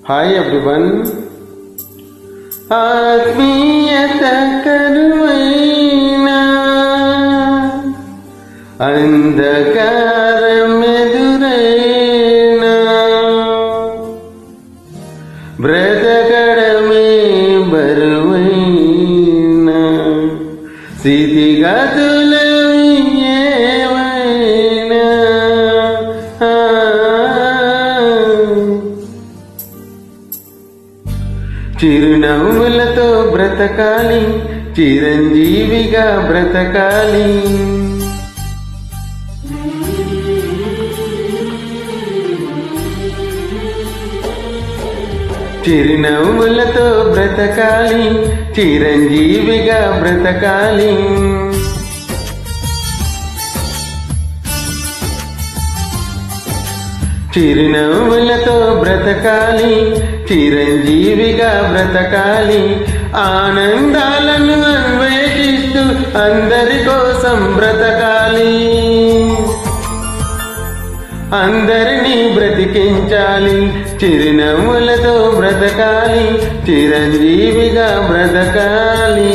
Hi everyone. ఆత్మీయత కరువైన అంధకారమెదురైన బ్రతకడమే బరువైన స్థితిగతులు ఏవైనా చిరునవ్వులతో బ్రతకాలి, చిరంజీవిగా బ్రతకాలి. చిరునవ్వులతో బ్రతకాలి, చిరంజీవిగా బ్రతకాలి. చిరునవ్వులతో బ్రతకాలి, చిరంజీవిగా బ్రతకాలి. ఆనందాలను అన్వేషిస్తూ అందరి కోసం బ్రతకాలి. అందరినీ బ్రతికించాలి, చిరునవ్వులతో బ్రతకాలి, చిరంజీవిగా బ్రతకాలి.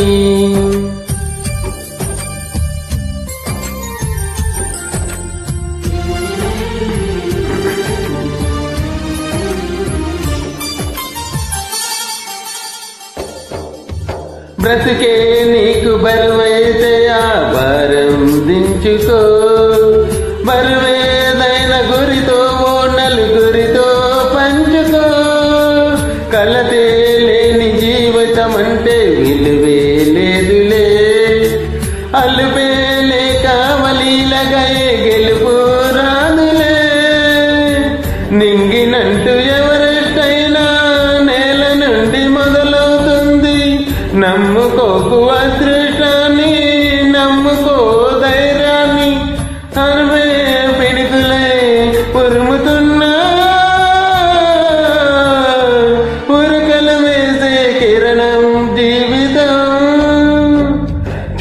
బ్రతుకే నీకు బరువైతే ఆ భారం దించుకో. బరువేదైన గురితో ఓ నలుగురితో పంచుకో. కలతే లేని జీవితం అంటే విలువే లేదులే. అలుపే లేక వలీలగా గెలుపు రాదులే. నింగినంటూ ఎవరికైనా నేల నుండి మొదలవుతుంది. నమ్ముకోకు అదృష్టాన్ని, నమ్ముకో ధైర్యాన్ని. అరవే పిడుగులే ఉరుముతున్నా, ఉరకలు వేసే కిరణం జీవితం.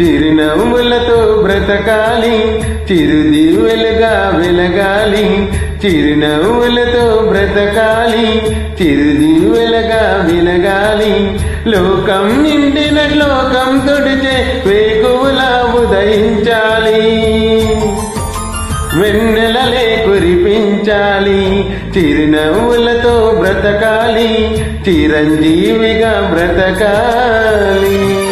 చిరునవ్వులతో బ్రతకాలి, చిరుదివ్వెలుగా వెలగాలి. చిరునవ్వులతో బ్రతకాలి, చిరుదివ్వెలుగా వెలగాలి. లోకం నిండిన లోకం తుడిచే వేకువలా ఉదయించాలి. వెన్నెలలే కురిపించాలి. చిరునవ్వులతో బ్రతకాలి, చిరంజీవిగా బ్రతకాలి.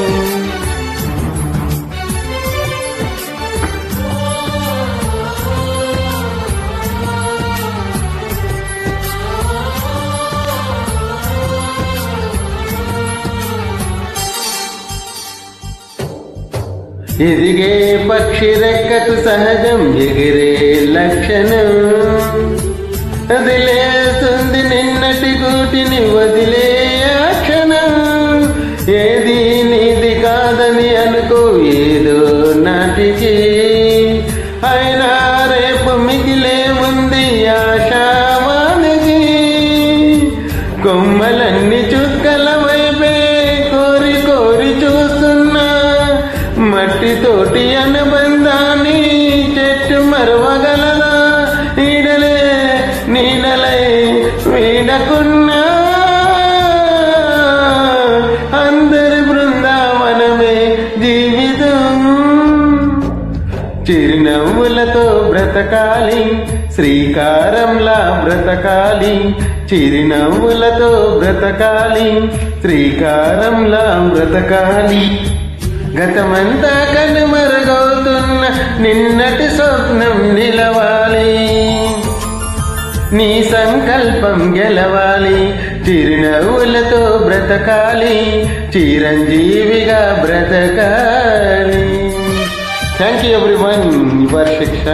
ఎదిగే పక్షి రెక్కకు సహజం ఎగిరే లక్షణం. వదిలేస్తుంది నిన్నటి గూటిని వదిలే క్షణం. ఏది నీది కాదని అనుకో ఏదో నాటికి. అయినా రేపు మిగిలే ఉంది ఆశావానికి. కొమ్మలన్నీ చుక్కల వైపే కోరి కోరి చూస్తున్నా. మట్టితోటి అనుబంధాన్ని చెట్టు మరవగలదా? నీడలే నీడలై వీడకున్నా. అందరి బృందావనమే జీవితం. చిరునవ్వులతో బ్రతకాలి, శ్రీకారంలా బ్రతకాలి. చిరునవ్వులతో బ్రతకాలి, శ్రీకారంలా బ్రతకాలి. గతమంతా కనుమరుగవుతున్న నిన్నటి స్వప్నం నిలవాలి. నీ సంకల్పం గెలవాలి. చిరునవ్వులతో బ్రతకాలి, చిరంజీవిగా బ్రతకాలి. Thank you everyone. యువర్ శిక్ష.